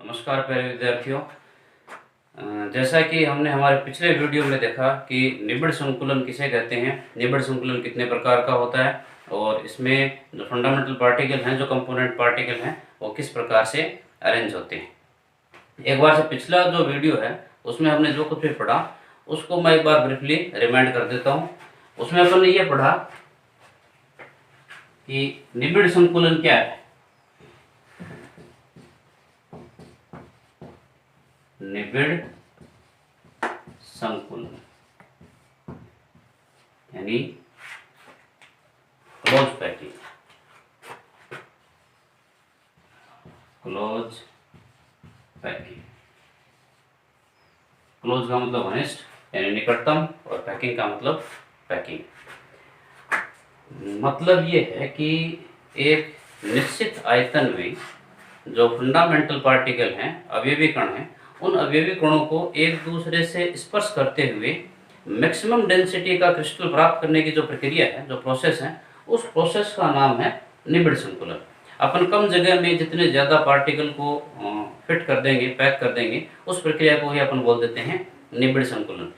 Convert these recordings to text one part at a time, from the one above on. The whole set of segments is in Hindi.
नमस्कार प्यारे विद्यार्थियों। जैसा कि हमने हमारे पिछले वीडियो में देखा कि निबिड़ संकुलन किसे कहते हैं, निबिड़ संकुलन कितने प्रकार का होता है और इसमें जो फंडामेंटल पार्टिकल हैं, जो कंपोनेंट पार्टिकल हैं, वो किस प्रकार से अरेंज होते हैं। एक बार से पिछला जो वीडियो है उसमें हमने जो कुछ भी पढ़ा उसको मैं एक बार ब्रीफली रिमाइंड कर देता हूँ। उसमें अपन ने ये पढ़ा कि निबिड़ संकुलन क्या है। निबिड़ संकुलन यानी close packing. Close packing, close का मतलब घनिष्ठ यानी निकटतम और पैकिंग का मतलब पैकिंग। मतलब ये है कि एक निश्चित आयतन में जो फंडामेंटल पार्टिकल हैं, अवयवी कण हैं, उन अवयवी कणों को एक दूसरे से स्पर्श करते हुए मैक्सिमम डेंसिटी का क्रिस्टल प्राप्त करने की जो प्रक्रिया है, जो प्रोसेस है, उस प्रोसेस का नाम है निबिड़ संकुलन। अपन कम जगह में जितने ज़्यादा पार्टिकल को फिट कर देंगे, पैक कर देंगे, उस प्रक्रिया को ही अपन बोल देते हैं निबिड़ संकुलन।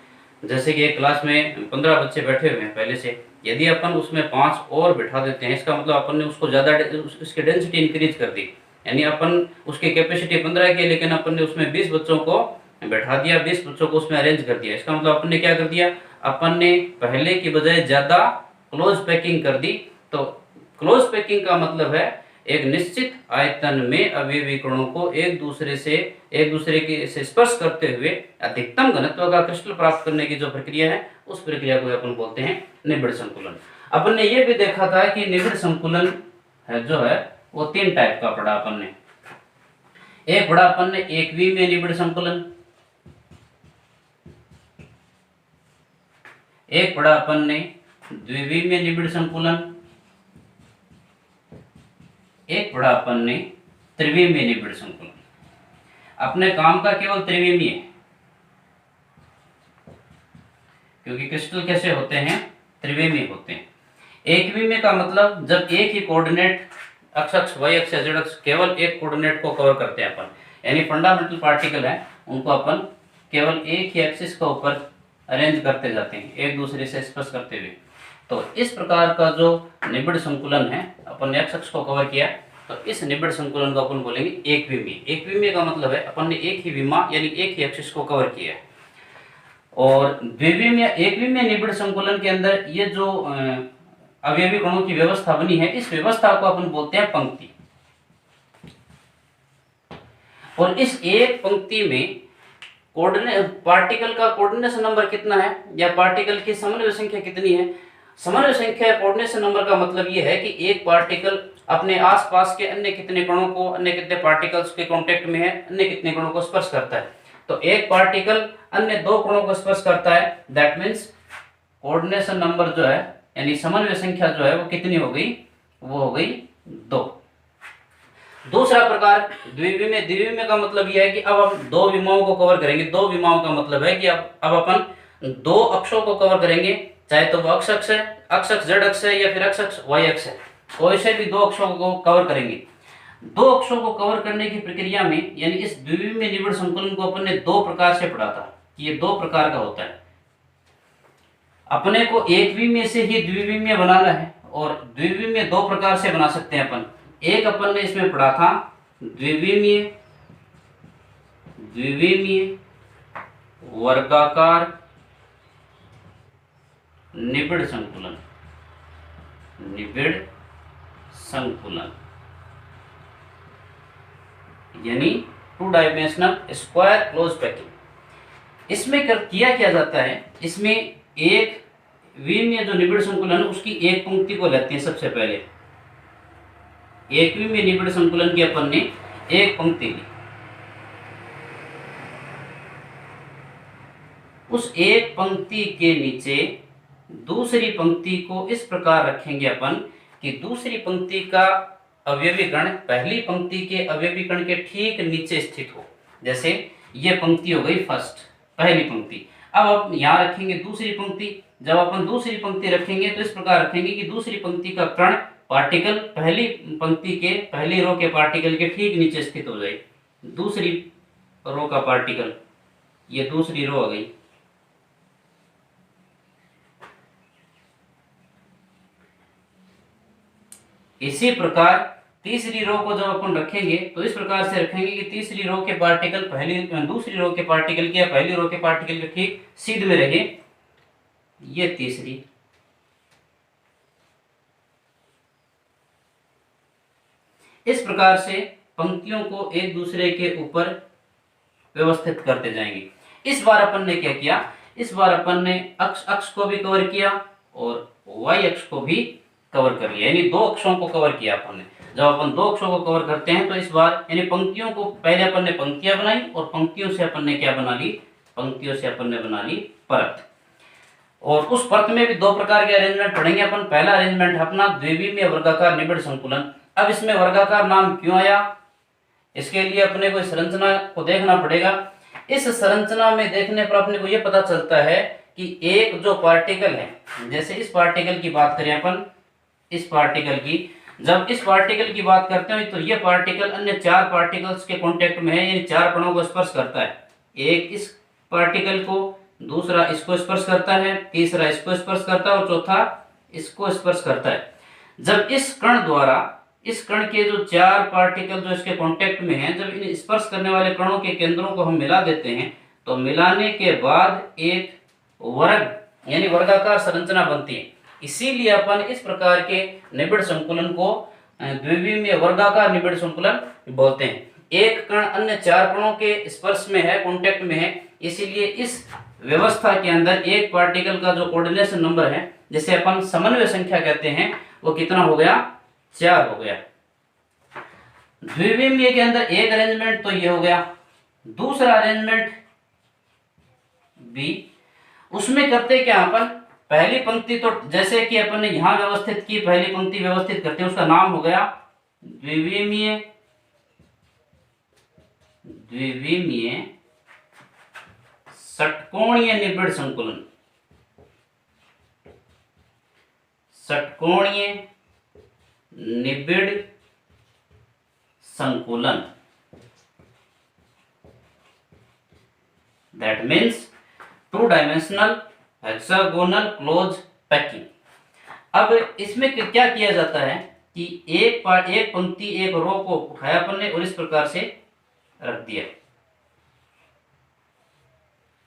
जैसे कि एक क्लास में 15 बच्चे बैठे हुए हैं पहले से, यदि अपन उसमें 5 और बिठा देते हैं, इसका मतलब अपन ने उसको ज़्यादा उसकी डेंसिटी इंक्रीज कर दी, यानी अपन उसकी कैपेसिटी 15 की, लेकिन अपन ने उसमें 20 बच्चों को बैठा दिया, 20 बच्चों को उसमें अरेंज कर दिया। इसका मतलब अपन ने क्या कर दिया, अपन ने पहले की बजाय ज़्यादा क्लोज पैकिंग कर दी। तो क्लोज पैकिंग का मतलब है एक निश्चित आयतन में अवयवी कणों को एक दूसरे के से स्पर्श करते हुए अधिकतम घनत्व का क्रिस्टल प्राप्त करने की जो प्रक्रिया है, उस प्रक्रिया को अपन बोलते हैं निबिड़ संकुलन। अपन ने यह भी देखा था कि निबिड़ संकुलन है जो है वो 3 टाइप का पढ़ा अपन ने। एक पढ़ा अपन ने एकविमीय निबिड़ संकुलन, एक पढ़ा अपन ने द्विविमीय निबिड़ संकुलन, एक पढ़ा अपन ने त्रिविमीय निबिड़ संकुलन। अपने काम का केवल त्रिविमीय, क्योंकि क्रिस्टल कैसे होते हैं, त्रिविमीय होते हैं। एकविमीय का मतलब जब एक ही कोऑर्डिनेट एक्स अक्ष, वाई अक्ष, जेड अक्ष, केवल एक कोऑर्डिनेट को कवर करते हैं अपन, यानी फंडामेंटल पार्टिकल है उनको अपन केवल एक ही एक्सिस के ऊपर अरेंज करते जाते हैं, एक दूसरे से स्पर्श करते हुए। तो इस प्रकार का जो निबिड़ संकुलन है, अपन ने एक्स अक्ष को कवर किया, तो इस निबिड़ संकुलन को अपन बोलेंगे एकविमीय। एकविमीय का मतलब है अपन ने एक ही विमा यानी एक ही एक्सिस को कवर किया है। और द्विविमीय, एकविमीय निबिड़ संकुलन के अंदर ये जो अवयवी कणों की व्यवस्था बनी है, इस व्यवस्था को अपन बोलते हैं पंक्ति। और इस एक पंक्ति में पार्टिकल का कोऑर्डिनेशन नंबर कितना है या पार्टिकल की समन्वय संख्या कितनी है। समन्वय संख्या कोऑर्डिनेशन नंबर का मतलब यह है कि एक पार्टिकल अपने आसपास के अन्य कितने कणों को, अन्य कितने पार्टिकल्स के कांटेक्ट में है, अन्य कितने कणों को स्पर्श करता है। तो एक पार्टिकल अन्य 2 कणों को स्पर्श करता है, दैट मीन्स कोऑर्डिनेशन नंबर जो है यानी समन्वय संख्या जो है वो कितनी हो गई, वो हो गई 2। दूसरा प्रकार द्विविमीय। द्विविमीय का मतलब यह है कि अब हम 2 विमाओं को कवर करेंगे। 2 विमाओं का मतलब है कि अब अपन 2 अक्षों को कवर करेंगे, चाहे तो वो अक्ष अक्ष है, अक्ष अक्ष जेड अक्ष है, या फिर अक्ष अक्ष वाई अक्ष है, कोई से भी 2 अक्षों को कवर करेंगे। 2 अक्षों को कवर करने की प्रक्रिया में, यानी इस द्विविमीय निबिड़ संकुलन को अपन ने 2 प्रकार से पढ़ा था कि ये 2 प्रकार का होता है। अपने को एकविमीय से ही द्विविमीय बनाना है, और द्विविमीय 2 प्रकार से बना सकते हैं अपन। एक अपन ने इसमें पढ़ा था द्विविमीय वर्गाकार निबिड़ संकुलन। निबिड़ संकुलन यानी 2 डायमेंशनल स्क्वायर क्लोज पैकिंग। इसमें किया क्या जाता है, इसमें एक विमीय जो निबिड़ संकुलन है उसकी एक पंक्ति को लेते हैं। सबसे पहले एकविमीय निबिड़ संकुलन की अपन ने एक पंक्ति ली, उस एक पंक्ति के नीचे दूसरी पंक्ति को इस प्रकार रखेंगे अपन कि दूसरी पंक्ति का अवयवी कण पहली पंक्ति के अवयवी कण के ठीक नीचे स्थित हो। जैसे ये पंक्ति हो गई फर्स्ट, पहली पंक्ति। अब आप यहाँ रखेंगे दूसरी पंक्ति। जब अपन दूसरी पंक्ति रखेंगे तो इस प्रकार रखेंगे कि दूसरी पंक्ति का कण पार्टिकल पहली पंक्ति के पहली रो के पार्टिकल के ठीक नीचे स्थित हो जाए। दूसरी रो का पार्टिकल, ये दूसरी रो आ गई। इसी प्रकार तीसरी रो को जब अपन रखेंगे तो इस प्रकार से रखेंगे कि तीसरी रो के पार्टिकल दूसरी रो के पार्टिकल के या पहली रो के पार्टिकल के ठीक सीध में रहे। ये तीसरी, इस प्रकार से पंक्तियों को एक दूसरे के ऊपर व्यवस्थित करते जाएंगे। इस बार अपन ने क्या किया, इस बार अपन ने अक्ष को भी कवर किया और वाई अक्ष को भी कवर कर लिया, यानी दो अक्षों को कवर किया अपन ने। जब अपन दो अक्षों को कवर करते हैं तो इस बार यानी पंक्तियों को, पहले अपन ने पंक्तियां बनाई और पंक्तियों से अपन ने क्या बना ली, पंक्तियों से अपन ने बना ली परत। और उस परत में भी दो प्रकार के अरेंजमेंट पढ़ेंगे अपन। पहला अरेंजमेंट अपना द्विविमीय वर्गाकार निबिड़ संकुलन। अब इसमें वर्गाकार नाम क्यों आया, इसके लिए अपने को संरचना को देखना पड़ेगा। इस संरचना में देखने पर अपने को यह पता चलता है कि एक जो पार्टिकल है, जैसे इस पार्टिकल की बात करें अपन, इस पार्टिकल की, जब इस पार्टिकल की बात करते हैं तो यह पार्टिकल अन्य चार पार्टिकल्स के कांटेक्ट में है, यानी चार कणों को स्पर्श करता है। एक इस पार्टिकल को, दूसरा इसको स्पर्श करता है, तीसरा इसको स्पर्श करता है और चौथा इसको स्पर्श करता है। जब इस कण द्वारा, इस कण के जो चार पार्टिकल जो इसके कांटेक्ट में हैं, जब इन स्पर्श करने वाले कणों के केंद्रों को हम मिला देते हैं तो मिलाने के बाद एक वर्ग यानी वर्गाकार संरचना बनती है। इसीलिए अपन इस प्रकार के निबिड़ संकुलन को द्विविमीय वर्गाकार निबिड़ संकुलन बोलते हैं। एक कण अन्य चार कणों के स्पर्श में है, कांटेक्ट में है, इसीलिए इस व्यवस्था के अंदर एक पार्टिकल का जो कोऑर्डिनेशन नंबर है, जिसे अपन समन्वय संख्या कहते हैं, वो कितना हो गया, 4 हो गया। द्विविमीय के अंदर एक अरेंजमेंट तो ये हो गया। दूसरा अरेंजमेंट बी, उसमें करते क्या अपन, पहली पंक्ति तो जैसे कि अपन ने यहां व्यवस्थित की, पहली पंक्ति व्यवस्थित करते हैं, उसका नाम हो गया द्विविमीय षटकोणीय निबिड़ संकुलन। षटकोणीय निबिड़ संकुलन, that means 2 dimensional hexagonal close packing. अब इसमें क्या किया जाता है कि एक पंक्ति, एक रो को उठाया अपन ने और इस प्रकार से रख दिया,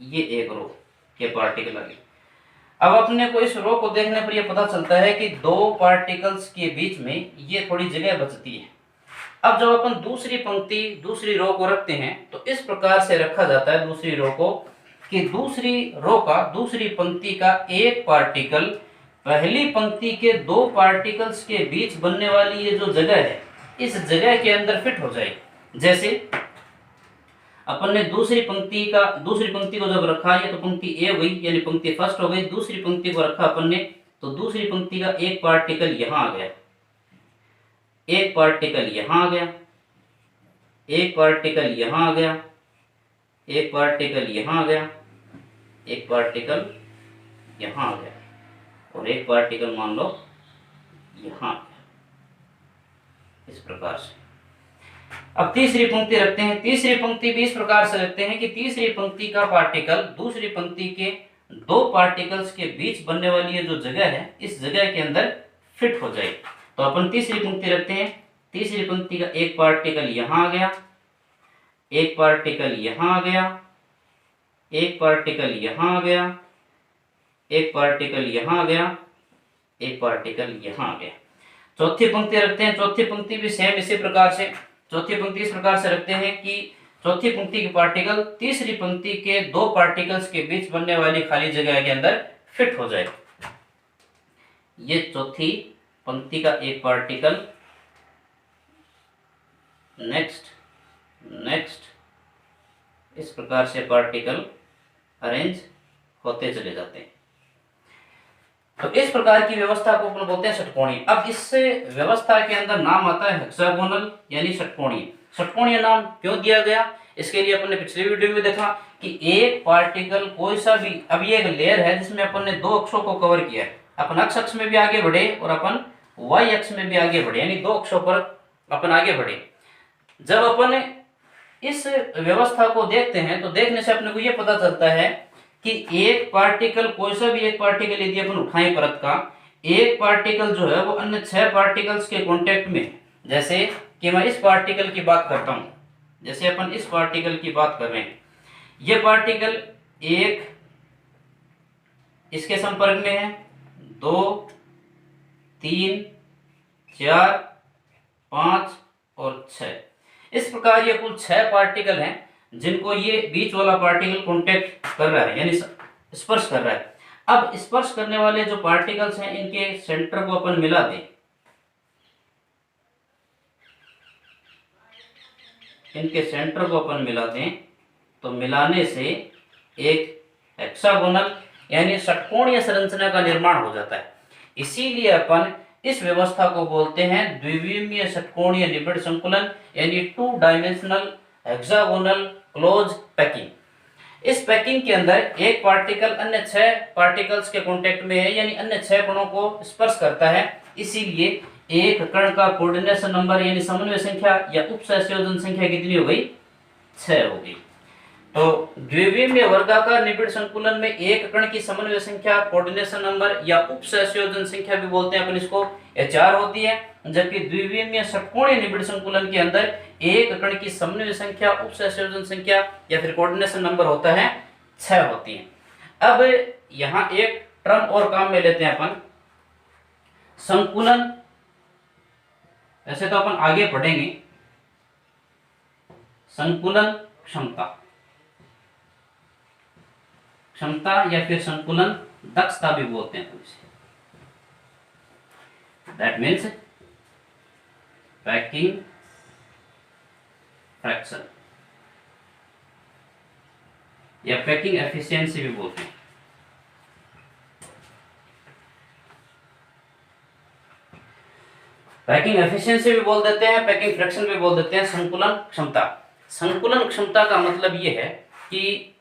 ये एक रो के पार्टिकल आ गए। अब अपने को इस रो को देखने पर यह पता चलता है कि दो पार्टिकल्स के बीच में ये थोड़ी जगह बचती है। अब जब अपन दूसरी पंक्ति, दूसरी रो को रखते हैं तो इस प्रकार से रखा जाता है दूसरी रो को कि दूसरी रो का, दूसरी पंक्ति का एक पार्टिकल पहली पंक्ति के दो पार्टिकल्स के बीच बनने वाली ये जो जगह है, इस जगह के अंदर फिट हो जाए। जैसे अपन ने दूसरी पंक्ति को जब रखा, ये तो पंक्ति ए हुई, यानी पंक्ति फर्स्ट हो गई। दूसरी पंक्ति को रखा अपन ने तो दूसरी पंक्ति का एक पार्टिकल यहां आ गया, एक पार्टिकल यहां आ गया, एक पार्टिकल यहां आ गया, एक पार्टिकल यहां आ गया, एक पार्टिकल यहां आ गया और एक पार्टिकल मान लो यहां आ गया, इस प्रकार से। अब तीसरी पंक्ति रखते हैं। तीसरी पंक्ति भी इस प्रकार से रखते हैं कि तीसरी पंक्ति का पार्टिकल दूसरी पंक्ति के दो पार्टिकल्स के बीच बनने वाली ये जो जगह है, इस जगह के अंदर फिट हो जाए। तो अपन तीसरी पंक्ति रखते हैं। तीसरी पंक्ति का एक पार्टिकल यहां आ गया, एक पार्टिकल यहां आ गया, एक पार्टिकल यहां आ गया, एक पार्टिकल यहां आ गया, एक पार्टिकल यहां आ गया। चौथी पंक्ति रखते हैं। चौथी पंक्ति भी सेम इसी प्रकार से, चौथी पंक्ति इस प्रकार से रखते हैं कि चौथी पंक्ति के पार्टिकल तीसरी पंक्ति के दो पार्टिकल्स के बीच बनने वाली खाली जगह के अंदर फिट हो जाए। ये चौथी पंक्ति का एक पार्टिकल, नेक्स्ट इस प्रकार से पार्टिकल अरेंज होते चले जाते हैं। तो इस प्रकार की व्यवस्था को अपन बोलते हैं षटकोणीय। अब इस व्यवस्था के अंदर नाम आता है हेक्सागोनल यानी षटकोणीय। षटकोणीय नाम क्यों दिया गया, इसके लिए अपन ने पिछले वीडियो में देखा कि एक पार्टिकल कोई सा भी, अब ये एक लेयर है जिसमें अपन ने दो अक्षों को कवर किया है। अपन एक्स अक्ष में भी आगे बढ़े और अपन वाई अक्ष में भी आगे बढ़े, यानी दो अक्षों पर अपन आगे बढ़े। जब अपन इस व्यवस्था को देखते हैं तो देखने से अपने को ये पता चलता है कि एक पार्टिकल, कोई सा भी एक पार्टिकल यदि अपन उठाएं परत का, एक पार्टिकल जो है वो अन्य 6 पार्टिकल्स के कांटेक्ट में, जैसे कि मैं इस पार्टिकल की बात करता हूं, जैसे अपन इस पार्टिकल की बात कर रहे हैं, ये पार्टिकल एक इसके संपर्क में है, 2 3 4 5 और 6। इस प्रकार ये कुल 6 पार्टिकल हैं जिनको ये बीच वाला पार्टिकल कांटेक्ट कर रहा है, यानी स्पर्श कर रहा है। अब स्पर्श करने वाले जो पार्टिकल्स हैं इनके सेंटर को अपन मिला दें, इनके सेंटर को अपन मिला दें तो मिलाने से एक हेक्सागोनल यानी षटकोणीय संरचना का निर्माण हो जाता है। इसीलिए अपन इस व्यवस्था को बोलते हैं द्विविमीय षटकोणीय निबिड़ संकुलन, यानी 2 डायमेंशनल हेक्सागोनल क्लोज पैकिंग। इस पैकिंग के अंदर एक पार्टिकल अन्य 6 पार्टिकल्स के कांटेक्ट में है, यानी अन्य 6 कणों को स्पर्श करता है। इसीलिए एक कण का कोऑर्डिनेशन नंबर यानी समन्वय संख्या या उपसंयोजन संख्या कितनी हो गई? 6 हो गई। तो द्विविमीय वर्गाकार निबिड़ संकुलन में एक कण की समन्वय संख्या, कोऑर्डिनेशन नंबर या उपसंयोजन संख्या भी बोलते हैं अपन इसको, यह 4 होती है। जबकि द्विविमीय षटकोणीय निबिड़ संकुलन के अंदर एक कण की समन्वय संख्या, उपसंयोजन संख्या या फिर कोऑर्डिनेशन नंबर होता है 6 होती है। अब यहाँ एक टर्म और काम में लेते हैं अपन, संकुलन। ऐसे तो अपन आगे पढ़ेंगे संकुलन क्षमता, क्षमता या फिर संकुलन दक्षता भी बोलते हैं इसे। दैट मीन्स पैकिंग फ्रैक्शन या पैकिंग एफिशिएंसी भी बोलते हैं। पैकिंग एफिशिएंसी भी बोल देते हैं, पैकिंग फ्रैक्शन भी बोल देते हैं। संकुलन क्षमता, संकुलन क्षमता का मतलब यह है कि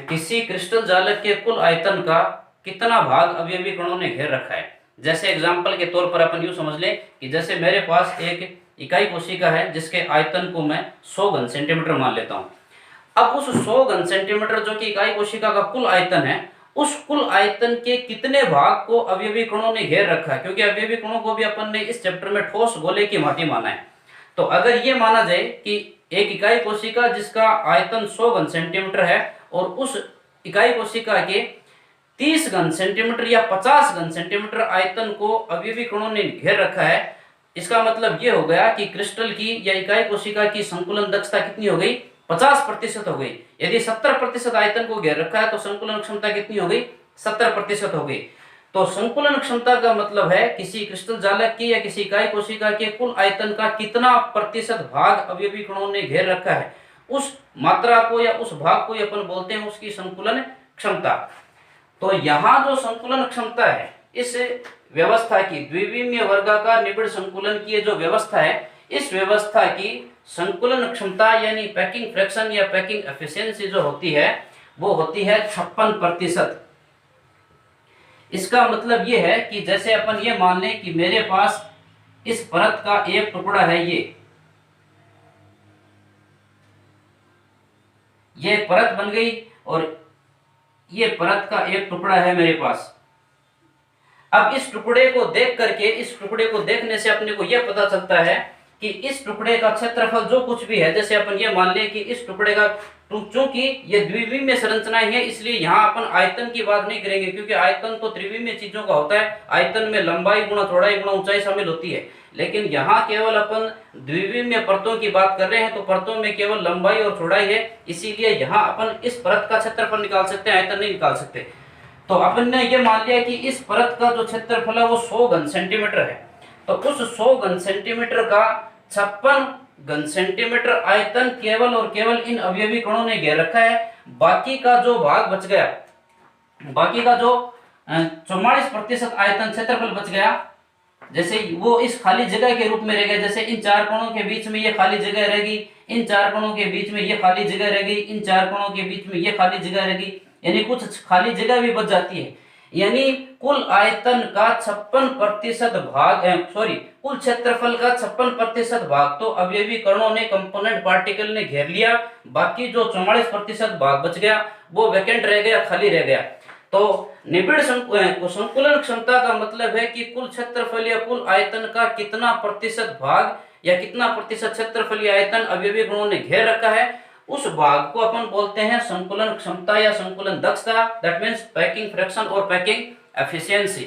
किसी क्रिस्टल जालक के कुल आयतन का कितना भाग अवयवी कणों ने घेर रखा है। जैसे एग्जांपल के तौर पर अपन यूं समझ लें कि जैसे मेरे पास एक इकाई कोशिका है जिसके आयतन को मैं 100 घन सेंटीमीटर मान लेता हूं। अब उस 100 घन सेंटीमीटर जो कि इकाई कोशिका का कुल आयतन है, उस कुल आयतन के कितने भाग को अवयवी कणों ने घेर रखा है, क्योंकि अवयवी कणों को भी अपन ने इस चैप्टर में ठोस गोले की भांति माना है। तो अगर ये माना जाए कि एक इकाई कोशिका जिसका आयतन 100 घन सेंटीमीटर है और उस इकाई कोशिका के 30 घन सेंटीमीटर या 50 घन सेंटीमीटर आयतन को अवयवी कणों ने घेर रखा है, इसका मतलब ये हो गया कि क्रिस्टल की या इकाई कोशिका की संकुलन दक्षता कितनी हो गई? 50% हो गई। यदि 70% आयतन को घेर रखा है तो संकुलन क्षमता कितनी हो गई? 70% हो गई। तो संकुलन क्षमता का मतलब है किसी क्रिस्टल जालक की या किसी इकाई कोशिका के कुल आयतन का कितना प्रतिशत भाग अवयवी कणों ने घेर रखा है, उस मात्रा को या उस भाग को अपन बोलते हैं उसकी संकुलन क्षमता। तो यहाँ जो संकुलन क्षमता है, इस व्यवस्था की द्विविमीय वर्गाकार निबिड़ संकुलन की जो व्यवस्था है, इस व्यवस्था की संकुलन क्षमता यानी पैकिंग फ्रैक्शन या पैकिंग एफिशिएंसी जो होती है वो होती है 56%। इसका मतलब ये है कि जैसे अपन ये मान लें कि मेरे पास इस परत का एक टुकड़ा है, ये परत बन गई और ये परत का एक टुकड़ा है मेरे पास। अब इस टुकड़े को देख करके, इस टुकड़े को देखने से अपने को यह पता चलता है कि इस टुकड़े का क्षेत्रफल जो कुछ भी है, जैसे अपन ये मान लें कि इस टुकड़े का, चूंकि ये द्विविमीय संरचनाएं हैं इसलिए यहाँ अपन आयतन की बात नहीं करेंगे, क्योंकि आयतन तो त्रिविमीय चीजों का होता है। आयतन में लंबाई गुणा चौड़ाई गुणा ऊंचाई शामिल होती है, लेकिन यहाँ केवल अपन द्विविमीय परतों की बात कर रहे हैं, तो परतों में केवल लंबाई और चौड़ाई है, इसीलिए यहाँ अपन इस परत का क्षेत्रफल निकाल सकते हैं, आयतन नहीं निकाल सकते। तो अपन ने ये मान लिया कि इस परत का जो क्षेत्रफल है वो 100 घन सेंटीमीटर है, तो उस 100 घन सेंटीमीटर का 56 घन सेंटीमीटर आयतन केवल और केवल इन अवयवी कणों ने घेर रखा है। बाकी का जो भाग बच गया, बाकी का जो 44% आयतन क्षेत्रफल बच गया, जैसे वो इस खाली जगह के रूप में रह गया। जैसे इन 4 कणों के बीच में ये खाली जगह रहेगी, इन 4 कणों के बीच में ये खाली जगह रहेगी, इन 4 कणों के बीच में ये खाली जगह रहेगी, यानी कुछ खाली जगह भी बच जाती है। यानी कुल आयतन का 56% भाग सॉरी कुल क्षेत्रफल का 56% भाग तो अवयवी कणों ने कंपोनेंट पार्टिकल ने घेर लिया, बाकी जो 44% भाग बच गया वो वैकेंट रह गया, खाली रह गया। तो निबिड़ संकुलन क्षमता का मतलब है कि कुल क्षेत्रफल या कुल आयतन का कितना प्रतिशत भाग या कितना प्रतिशत क्षेत्रफल या आयतन अवयवी कणों ने घेर रखा है, उस भाग को अपन बोलते हैं संकुलन क्षमता या संकुलन दक्षता, दैट मींस पैकिंग फ्रैक्शन और पैकिंग एफिशिएंसी।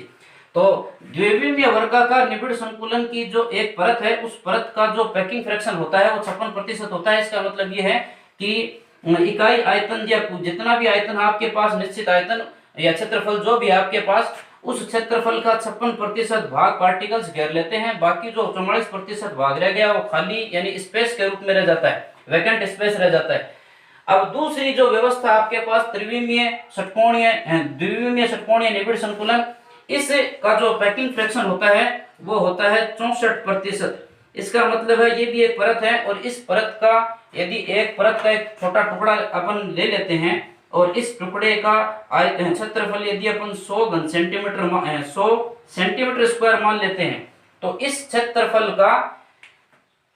तो द्विविमीय वर्गाकार निबिड़ संकुलन की जो एक परत है, उस परत का जो पैकिंग फ्रैक्शन होता है वो 56% होता है। इसका मतलब ये है कि इकाई आयतन या जितना भी आयतन आपके पास, निश्चित आयतन या क्षेत्रफल जो भी आपके पास, उस क्षेत्रफल का 56% भाग पार्टिकल्स घेर लेते हैं, बाकी जो 44% भाग रह गया वो खाली यानी स्पेस के रूप में रह जाता है, वैकेंट स्पेस रह जाता है। अब दूसरी जो व्यवस्था आपके पास त्रिविमीय षटकोणीय द्विविमीय षटकोणीय निबिड़ संकुलन, इस का जो पैकिंग फ्रैक्शन होता है वो होता है 64%। इसका मतलब है ये भी एक परत है और इस परत का यदि एक परत का एक छोटा टुकड़ा अपन ले लेते हैं और इस टुकड़े का क्षेत्रफल यदि अपन 100 सेंटीमीटर स्क्वायर मान लेते हैं, तो इस क्षेत्रफल का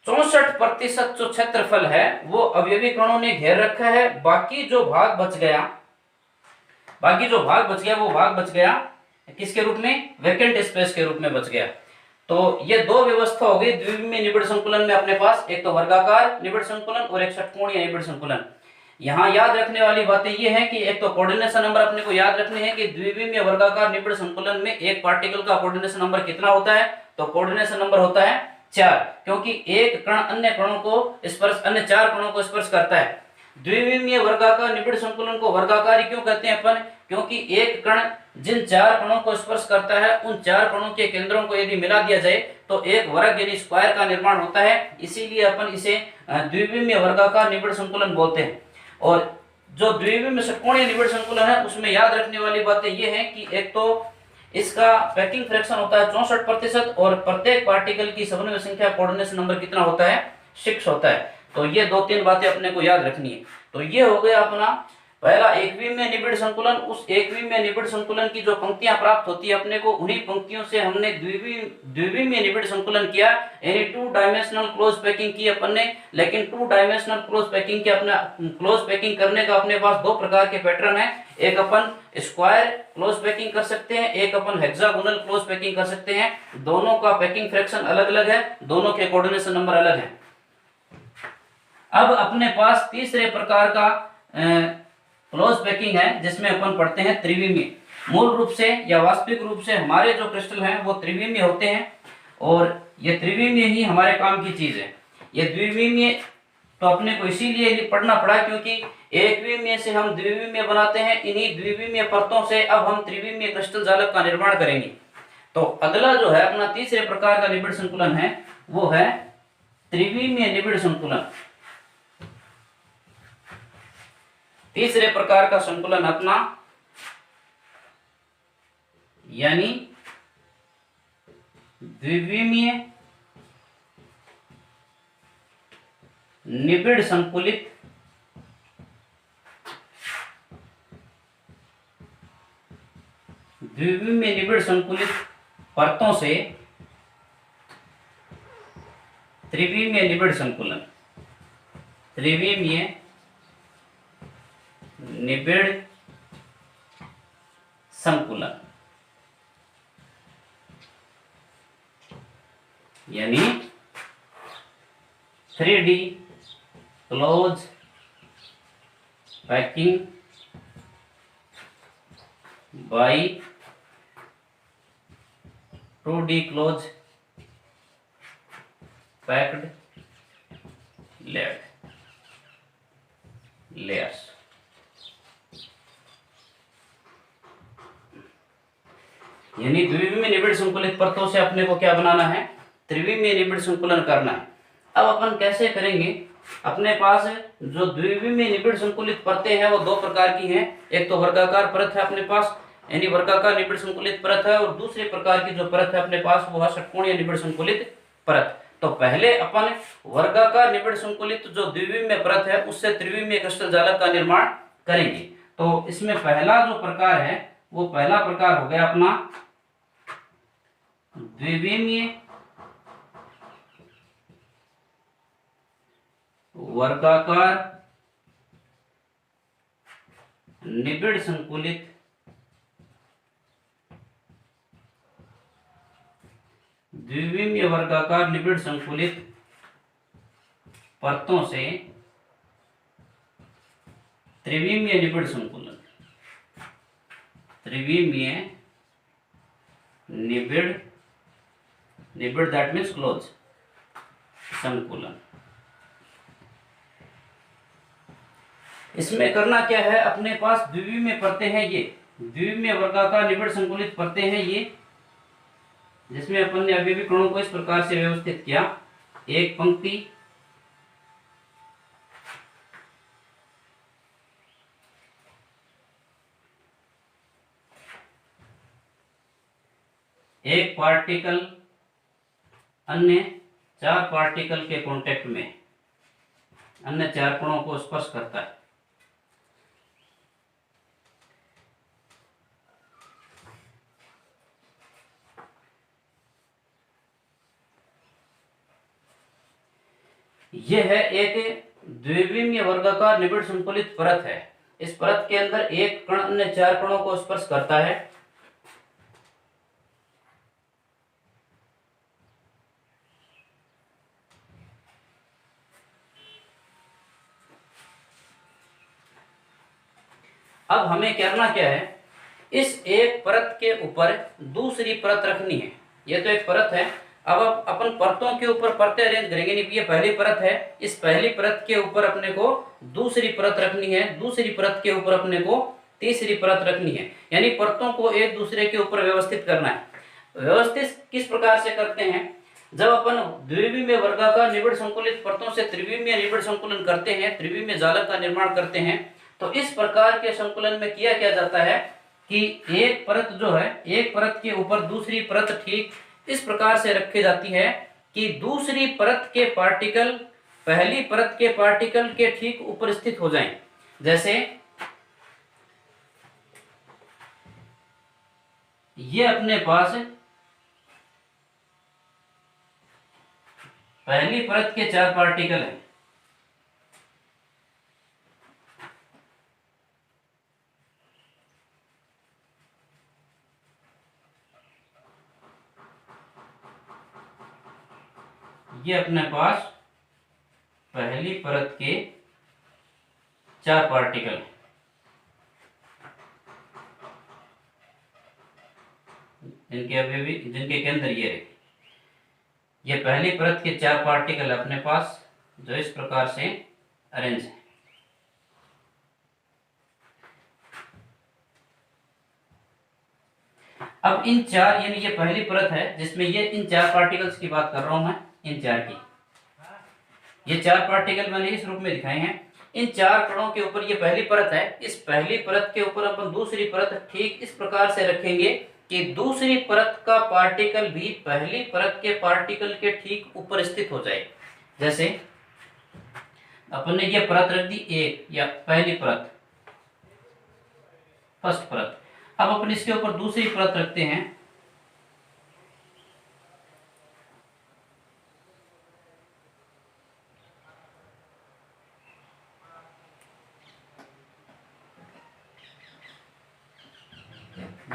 64% जो क्षेत्रफल है वो अवयवी कणों ने घेर रखा है। बाकी जो भाग बच गया वो भाग बच गया किसके रूप में, वैकेंट स्पेस के रूप में बच गया। तो ये दो व्यवस्था हो गई द्विविमीय निबिड़ संकुलन में अपने पास, एक तो वर्गाकार निबिड़ संकुलन और एक षटकोणीय निबिड़ संकुलन। यहाँ याद रखने वाली बातें ये हैं कि एक तो कोऑर्डिनेशन नंबर अपने को याद रखने हैं कि द्विविमीय वर्गाकार निबिड़ संकुलन में एक पार्टिकल का कोऑर्डिनेशन नंबर कितना होता है, तो कोऑर्डिनेशन नंबर होता है 4, क्योंकि एक कण अन्य कणों को स्पर्श, अन्य 4 कणों को स्पर्श करता है। द्विविमीय वर्गाकार निबिड़ संकुलन को वर्गाकारी क्यों कहते हैं अपन, क्योंकि एक कण जिन 4 कणों को स्पर्श करता है उन 4 कणों के केंद्रों को यदि मिला दिया जाए तो एक वर्ग यानी स्क्वायर का निर्माण होता है, इसीलिए अपन इसे द्विविमीय वर्गाकार निबिड़ संकुलन बोलते हैं। और जो द्विविमीय षटकोणीय निबिड़ संकुलन है उसमें याद रखने वाली बातें ये हैं कि एक तो इसका पैकिंग फ्रैक्शन होता है 64% और प्रत्येक पार्टिकल की समन्वय संख्या कोऑर्डिनेशन नंबर कितना होता है, 6 होता है। तो ये 2-3 बातें अपने को याद रखनी है। तो ये हो गया अपना पहला एकविमीय निबिड़ संकुलन। उस एकविमीय निबिड़ संकुलन की जो पंक्तियां प्राप्त होती है अपने को, उन्हीं पंक्तियों से हमने द्विविमीय निबिड़ संकुलन किया, यानी 2 डायमेंशनल क्लोज पैकिंग की अपन ने। लेकिन 2 डायमेंशनल क्लोज पैकिंग के अपना क्लोज पैकिंग करने का अपने पास 2 प्रकार के पैटर्न है, एक अपन स्क्वायर क्लोज पैकिंग कर सकते हैं, एक अपन हेक्सागोनल क्लोज पैकिंग कर सकते हैं। दोनों का पैकिंग फ्रैक्शन अलग अलग है, दोनों के कोऑर्डिनेशन नंबर अलग है। अब अपने पास तीसरे प्रकार का क्लोज पैकिंग है जिसमें अपन पढ़ते हैं त्रिविमीय। मूल रूप से या वास्तविक रूप से हमारे जो क्रिस्टल हैं वो त्रिविमीय होते हैं और ये त्रिविमीय ही हमारे काम की चीज है। ये द्विविमीय तो अपने को इसीलिए पढ़ना पड़ा क्योंकि एकविमीय से हम द्विविमीय बनाते हैं, इन्हीं द्विविमीय परतों से अब हम त्रिविमीय क्रिस्टल जालक का निर्माण करेंगे। तो अगला जो है अपना तीसरे प्रकार का निबिड़ संकुलन है वो है त्रिविमीय निबिड़ संकुलन। तीसरे प्रकार का संकुलन अपना यानी द्विविमीय निबिड़ संकुलित द्विविमीय निबिड़ संकुलित परतों से त्रिविमीय निबिड़ संकुलन। त्रिविमीय निबिड़ संकुलन यानी 3D close packing by 2D close packed layers. यानी द्विविमीय निबिड़ संकुलित परतों से अपने को क्या बनाना है, त्रिविमीय निबिड़ संकुलन करना है। अब अपन कैसे करेंगे, अपने पास जो द्विविमीय निबिड़ संकुलित परतें हैं वो 2 प्रकार की हैं। एक तो वर्गाकार परत है अपने पास, यानी वर्गाकार निबिड़ संकुलित परत है, और दूसरे प्रकार की जो परत है अपने पास वो है षटकोणीय निबिड़ संकुलित परत। तो पहले अपन वर्गाकार निबिड़ संकुलित जो द्विविमीय परत है उससे त्रिविमीय क्रिस्टल जालक का निर्माण करेंगे। तो इसमें पहला जो प्रकार है वो पहला प्रकार हो गया अपना द्विविमीय वर्गाकार निबिड़ संकुलित द्विविमीय वर्गाकार निबिड़ संकुलित परतों से त्रिविमीय निबिड़ संकुलन, त्रिविमीय निबिड़ दैट मीन्स क्लोज संकुलन। इसमें करना क्या है, अपने पास द्विविमीय परतें हैं, ये द्विविमीय वर्गाकार निबिड़ संकुलित परतें हैं ये, जिसमें अपन ने अभी भी कणों को इस प्रकार से व्यवस्थित किया, एक पंक्ति, एक पार्टिकल अन्य 4 पार्टिकल के कांटेक्ट में अन्य 4 कणों को स्पर्श करता है। यह है एक द्विविमीय वर्गाकार निबिड़ संकुलित परत है। इस परत के अंदर एक कण अन्य 4 कणों को स्पर्श करता है। अब हमें करना क्या है, इस एक परत के ऊपर दूसरी परत रखनी है। ये तो एक परत है, अब अपन परतों के ऊपर परतें अरेंज करेंगे। नहीं, ये पहली परत है, इस पहली परत के ऊपर अपने को दूसरी परत रखनी है, दूसरी परत के ऊपर अपने को तीसरी परत रखनी है, यानी परतों को एक दूसरे के ऊपर व्यवस्थित करना है। व्यवस्थित किस प्रकार से करते हैं, जब अपन द्विविमीय वर्गाकार निबिड़ संकुलित परतों से त्रिविमीय निबिड़ संकुलन करते हैं, त्रिविमीय जालक का निर्माण करते हैं, तो इस प्रकार के संकुलन में किया क्या जाता है कि एक परत जो है, एक परत के ऊपर दूसरी परत ठीक इस प्रकार से रखी जाती है कि दूसरी परत के पार्टिकल पहली परत के पार्टिकल के ठीक ऊपर स्थित हो जाएं। जैसे ये अपने पास पहली परत के 4 पार्टिकल हैं, ये अपने पास पहली परत के 4 पार्टिकल हैं, जिनके केंद्र ये रहे। ये पहली परत के 4 पार्टिकल अपने पास जो इस प्रकार से अरेंज है। अब इन 4, यानी ये पहली परत है जिसमें ये इन 4 पार्टिकल्स की बात कर रहा हूं मैं, इन 4 की। ये 4 पार्टिकल मैंने इस रूप में दिखाए हैं। इन 4 कणों के ऊपर ये पहली परत है, इस पहली परत के ऊपर अपन दूसरी परत ठीक इस प्रकार से रखेंगे कि दूसरी परत का पार्टिकल भी पहली परत के पार्टिकल के ठीक ऊपर स्थित हो जाए। जैसे अपन ने ये परत रख दी एक, या पहली परत, फर्स्ट परत। अब अपन इसके ऊपर दूसरी परत रखते हैं,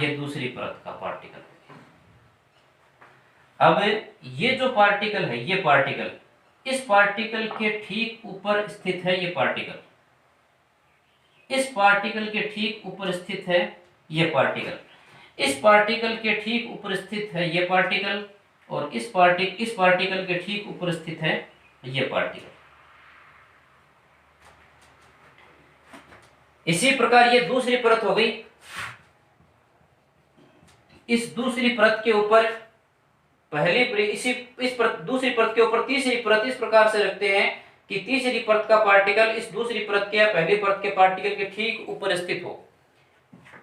ये दूसरी परत का पार्टिकल। अब ये जो पार्टिकल है, ये पार्टिकल इस पार्टिकल के ठीक ऊपर स्थित है, ये पार्टिकल इस पार्टिकल के ठीक ऊपर स्थित है, ये पार्टिकल इस पार्टिकल के ठीक ऊपर स्थित है, ये पार्टिकल, और इस पार्टिकल के ठीक ऊपर स्थित है, ये पार्टिकल। इसी प्रकार ये दूसरी परत हो गई। इस दूसरी परत के ऊपर दूसरी परत के ऊपर तीसरी परत इस प्रकार से रखते हैं कि तीसरी परत का पार्टिकल इस दूसरी परत के या पहली परत के पार्टिकल के ठीक ऊपर स्थित हो।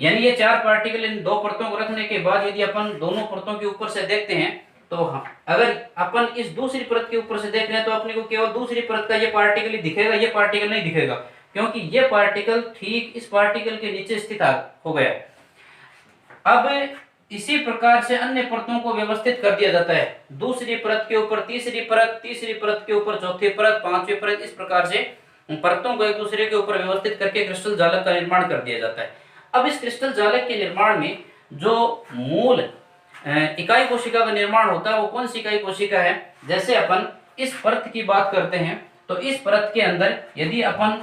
यानी ये 4 पार्टिकल इन 2 परतों को रखने के बाद यदि अपन दोनों परतों के ऊपर से देखते हैं, तो अगर अपन इस दूसरी परत के ऊपर से देख रहे हैं तो अपने को केवल दूसरी परत का ये पार्टिकल ही दिखेगा, ये पार्टिकल नहीं दिखेगा, क्योंकि ये पार्टिकल ठीक इस पार्टिकल के नीचे स्थित हो गया। अब इसी प्रकार से अन्य परतों को व्यवस्थित कर दिया जाता है, दूसरी परत के ऊपर तीसरी परत, तीसरी परत के ऊपर चौथी परत, पांचवी परत, इस प्रकार से परतों को एक दूसरे के ऊपर व्यवस्थित करके क्रिस्टल जालक का निर्माण कर दिया जाता है। अब इस क्रिस्टल जालक के निर्माण में जो मूल इकाई कोशिका का निर्माण होता है वो कौन सी इकाई कोशिका है? जैसे अपन इस परत की बात करते हैं तो इस परत के अंदर यदि अपन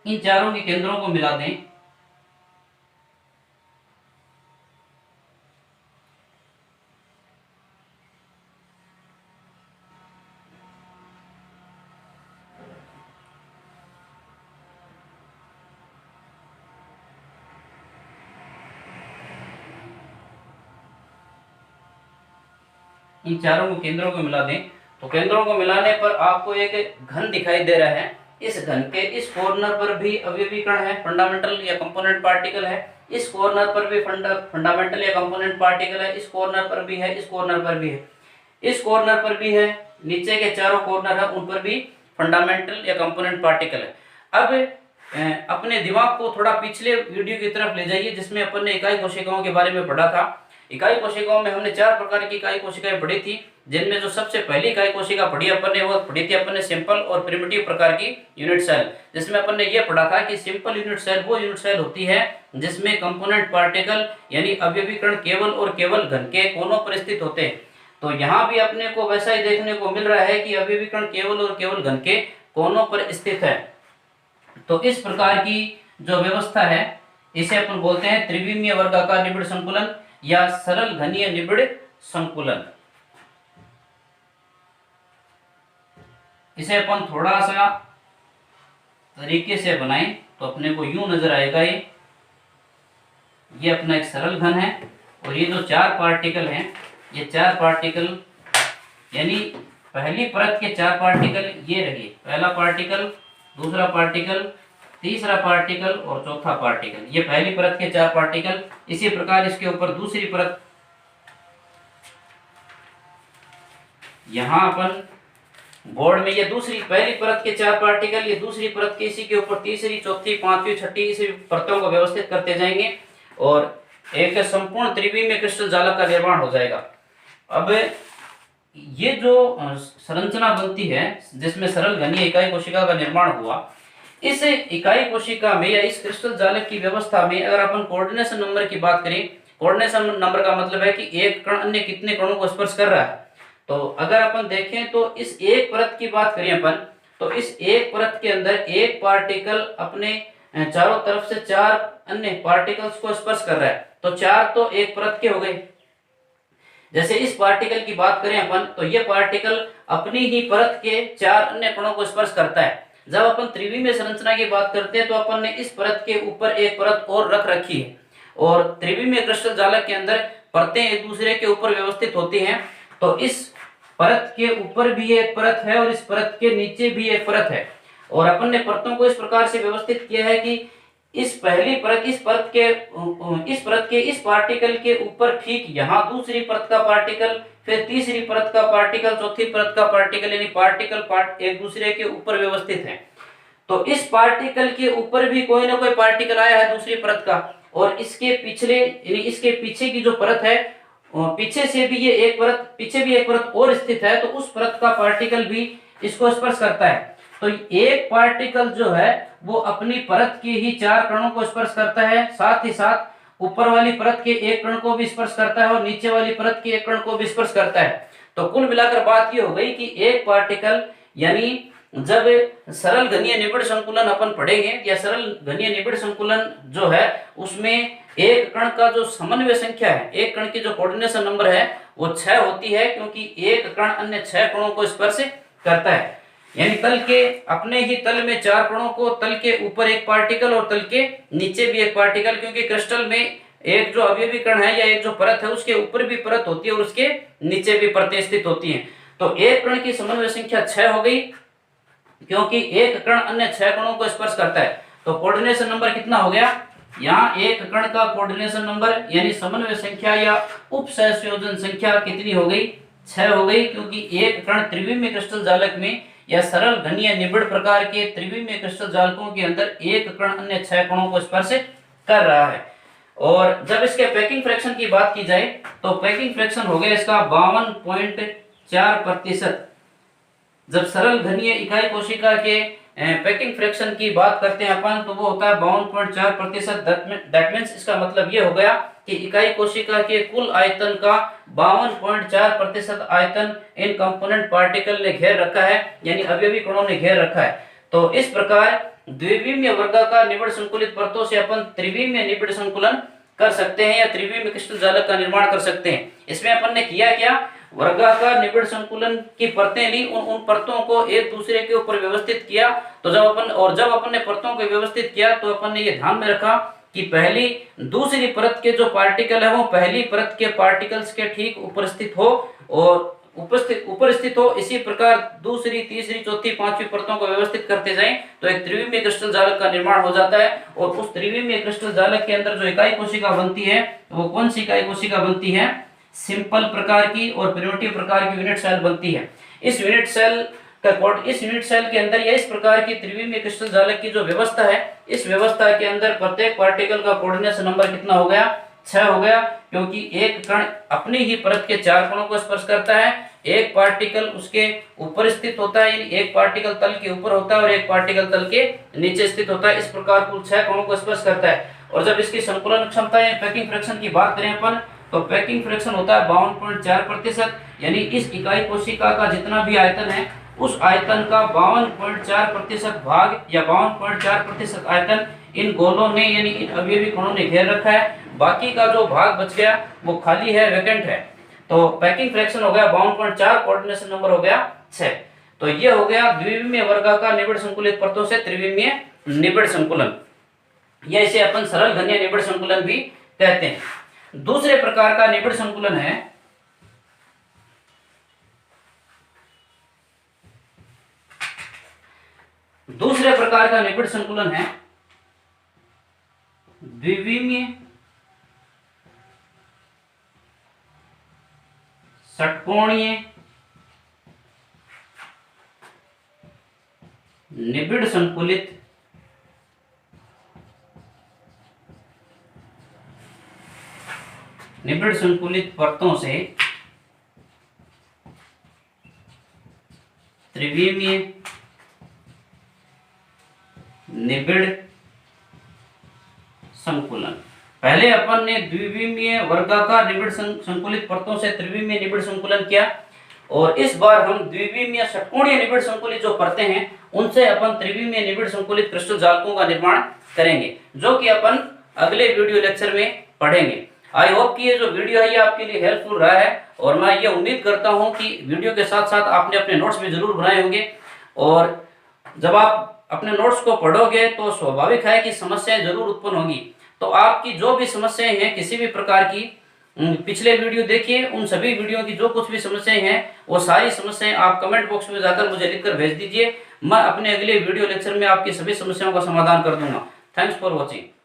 इन चारों के केंद्रों को मिला दें इन चारों को केंद्रों को मिला दें तो केंद्रों को मिलाने पर आपको एक घन दिखाई दे रहा है। इस घन के इस कॉर्नर पर भी अवयवी कण है, फंडामेंटल या कंपोनेंट पार्टिकल है। इस कॉर्नर पर भी फंडामेंटल या कंपोनेंट पार्टिकल है। इस कॉर्नर पर भी है, इस कॉर्नर पर भी है, इस कॉर्नर पर भी है, नीचे के चारों कॉर्नर है उन पर भी फंडामेंटल या कंपोनेंट पार्टिकल है। अब अपने दिमाग को थोड़ा पिछले वीडियो की तरफ ले जाइए जिसमें अपन ने इकाई कोशिकाओं के बारे में पढ़ा था। इकाई कोशिकाओं में हमने 4 प्रकार की इकाई कोशिकाएं पढ़ी थी, जिनमें जो सबसे पहली इकाई कोशिका पढ़ी अपन ने वो पढ़ी थी अपन ने सिंपल और प्रिमिटिव प्रकार की यूनिट सेल, जिसमें अपन ने ये पढ़ा था कि सिंपल यूनिट सेल वो यूनिट सेल होती है जिसमें कंपोनेंट पार्टिकल यानी अवयवी कण केवल और केवल घन के कोनों पर स्थित होते हैं। तो यहाँ भी अपने को वैसा ही देखने को मिल रहा है कि अवयवी कण केवल और केवल घन के कोनों पर स्थित है। तो इस प्रकार की जो व्यवस्था है इसे अपन बोलते हैं त्रिविमीय वर्गाकार निबिड़ संकुलन या सरल घनीय निबिड़ संकुलन। इसे अपन थोड़ा सा तरीके से बनाएं तो अपने को यूं नजर आएगा। ये अपना एक सरल घन है और ये जो 4 पार्टिकल हैं, ये 4 पार्टिकल यानी पहली परत के 4 पार्टिकल ये रहे, पहला पार्टिकल, दूसरा पार्टिकल, तीसरा पार्टिकल और चौथा पार्टिकल, ये पहली परत के 4 पार्टिकल। इसी प्रकार इसके ऊपर दूसरी परत, यहां अपन बोर्ड में ये दूसरी पहली परत के 4 पार्टिकल, ये दूसरी परत के, इसी के ऊपर तीसरी, चौथी, पांचवी, छठी, इसी परतों को व्यवस्थित करते जाएंगे और एक संपूर्ण त्रिविमीय क्रिस्टल जालक का निर्माण हो जाएगा। अब ये जो संरचना बनती है जिसमें सरल घनीय इकाई कोशिका का निर्माण हुआ, इस इकाई कोशिका में या इस क्रिस्टल जालक की व्यवस्था में अगर अपन कोऑर्डिनेशन नंबर की बात करें, कोऑर्डिनेशन नंबर का मतलब है कि एक कण अन्य कितने कणों को स्पर्श कर रहा है। तो अगर अपन देखें तो इस एक परत की बात करें अपन, तो इस एक परत के अंदर एक पार्टिकल अपने चारों तरफ से 4 अन्य पार्टिकल्स को स्पर्श कर रहा है, तो 4 तो एक परत के हो गए। जैसे इस पार्टिकल की बात करें अपन तो ये पार्टिकल अपनी ही परत के 4 अन्य कणों को स्पर्श करता है। जब अपन त्रिविमीय संरचना की बात करते हैं तो अपन ने इस परत के ऊपर एक परत और रख रखी है और त्रिविमीय क्रिस्टल जालक के अंदर परतें एक दूसरे के ऊपर व्यवस्थित होती हैं। तो इस परत के ऊपर भी एक परत है और इस परत के नीचे भी एक परत है और अपन ने परतों को इस प्रकार से व्यवस्थित किया है कि इस पहली परत इस परत के इस पार्टिकल के ऊपर ठीक यहाँ दूसरी परत का पार्टिकल, फिर तीसरी परत का पार्टिकल, चौथी परत का पार्टिकल, यानी पार्ट एक दूसरे के ऊपर व्यवस्थित हैं। तो इस पार्टिकल के ऊपर भी कोई ना कोई पार्टिकल आया है दूसरी परत का और इसके पिछले यानी इसके पीछे की जो परत है पीछे से भी ये एक परत, पीछे भी एक परत और स्थित है, तो उस परत का पार्टिकल भी इसको स्पर्श करता है। तो एक पार्टिकल जो है वो अपनी परत के ही 4 कणों को स्पर्श करता है, साथ ही साथ ऊपर वाली परत के एक कण को भी स्पर्श करता है और नीचे वाली परत के एक कण को भी स्पर्श करता है। तो कुल मिलाकर बात ये हो गई कि एक पार्टिकल यानी जब सरल घनीय निबिड़ संकुलन अपन पढ़ेंगे या सरल घनीय निबिड़ संकुलन जो है उसमें एक कण का जो समन्वय संख्या है, एक कण की जो कोऑर्डिनेशन नंबर है वो 6 होती है, क्योंकि एक कण अन्य 6 कणों को स्पर्श करता है। यानी तल के अपने ही तल में 4 कणों को, तल के ऊपर एक पार्टिकल और तल के नीचे भी एक पार्टिकल, क्योंकि क्रिस्टल में एक जो अवयवी कण है या एक जो परत है उसके ऊपर भी परत होती है और उसके नीचे भी परतें स्थित होती हैं। तो एक कण की समन्वय संख्या 6 हो गई, क्योंकि एक कण अन्य 6 कणों को स्पर्श करता है। तो कोऑर्डिनेशन नंबर कितना हो गया? यहाँ एक कण का कोऑर्डिनेशन नंबर यानी समन्वय संख्या या उप सहसंयोजन संख्या कितनी हो गई? 6 हो गई, क्योंकि एक कण त्रिविमीय क्रिस्टल जालक में या सरल घनीय निबिड़ प्रकार के त्रिविमीय क्रिस्टल जालकों के अंदर एक कण अन्य 6 कणों को स्पर्श कर रहा है। और जब इसके पैकिंग फ्रैक्शन की बात की जाए तो पैकिंग फ्रैक्शन हो गया इसका 52.4%। जब सरल घनीय इकाई कोशिका के पैकिंग फ्रैक्शन की बात करते हैं अपन तो वो होता है 52.4%। दैट मीन्स इसका मतलब ये हो गया कि इकाई कोशिका के कुल आयतन का 52.4% आयतन इन कंपोनेंट पार्टिकल ने घेर रखा है, यानी अवयवी कणों ने घेर रखा है। तो इस प्रकार द्विविमीय वर्गाकार निबिड़ संकुलित परतों से अपन त्रिविमीय निबिड़ संकुलन कर सकते हैं या त्रिविमीय क्रिस्टल जालक का निर्माण कर सकते हैं। इसमें अपन ने किया क्या, वर्गाकार निबिड़ संकुलन की परतें ली, उन परतों को एक दूसरे के ऊपर व्यवस्थित किया। तो जब अपन ने परतों को व्यवस्थित किया तो अपन ने ये ध्यान में रखा कि पहली दूसरी परत के जो पार्टिकल है वो पहली परत के पार्टिकल्स के ठीक ऊपर स्थित हो और ऊपर स्थित हो। इसी प्रकार दूसरी, तीसरी, चौथी, पांचवी परतों को व्यवस्थित करते जाएं तो एक त्रिविमीय क्रिस्टल जालक का निर्माण हो जाता है। और उस त्रिविमीय क्रिस्टल जालक के अंदर जो इकाई कोशिका बनती है वो कौन सी इकाई कोशिका बनती है, सिंपल प्रकार की और प्रिमिटिव प्रकार की यूनिट सेल बनती है। इस यूनिट सेल के अंदर या इस प्रकार की त्रिविमीय क्रिस्टल जालक की जो व्यवस्था है, इस व्यवस्था के अंदर प्रत्येक पार्टिकल का कोऑर्डिनेशन नंबर कितना हो गया, 6 हो गया, क्योंकि एक कण अपनी ही परत के 4 कणों को स्पर्श करता है। एक पार्टिकल उसके ऊपर स्थित होता है, यानी एक पार्टिकल तल के ऊपर होता है और एक पार्टिकल तल के नीचे स्थित होता है। इस प्रकार कुल 6 कणों को स्पर्श करता है। और जब इसकी संकुलन क्षमता या पैकिंग फ्रैक्शन की बात करें अपन तो पैकिंग फ्रैक्शन होता है 52.4%, यानी इस इकाई कोशिका का जितना भी आयतन है उस आयतन का 52.4% भाग या 52.4% आयतन इन गोलों ने यानी इन अवयवी कणों ने घेर रखा है। बाकी का जो भाग बच गया वो खाली है, वैकेंट है। तो पैकिंग फ्रैक्शन हो गया 52.4, कोऑर्डिनेशन नंबर हो गया 6। तो ये हो गया द्विविमीय वर्गाकार निबिड़ संकुलित परतों से त्रिविमीय निबिड़ संकुलन, या इसे अपन सरल घनीय निबिड़ संकुलन भी कहते हैं। दूसरे प्रकार का निबिड़ संकुलन है द्विविमीय षटकोणीय निबिड़ संकुलित परतों से त्रिविमीय निबिड़ संकुलन। पहले अपन ने द्विविमीय वर्गाकार निबिड़ संकुलित परतों से त्रिविमीय निबिड़ संकुलन किया और इस बार हम द्विविमीय षटकोणीय निबिड़ संकुलित जो परतें हैं उनसे अपन त्रिविमीय निबिड़ संकुलित क्रिस्टल जालकों का निर्माण करेंगे, जो कि अपन अगले वीडियो लेक्चर में पढ़ेंगे। आई होप कि ये जो वीडियो है ये आपके लिए हेल्पफुल रहा है और मैं ये उम्मीद करता हूँ कि वीडियो के साथ साथ आपने अपने नोट्स भी जरूर बनाए होंगे। और जब आप अपने नोट्स को पढ़ोगे तो स्वाभाविक है कि समस्याएं जरूर उत्पन्न होंगी। तो आपकी जो भी समस्याएं हैं किसी भी प्रकार की, पिछले वीडियो देखिए, उन सभी वीडियो की जो कुछ भी समस्याएं हैं वो सारी समस्याएं आप कमेंट बॉक्स में जाकर मुझे लिखकर भेज दीजिए। मैं अपने अगले वीडियो लेक्चर में आपकी सभी समस्याओं का समाधान कर दूंगा। Thanks for watching.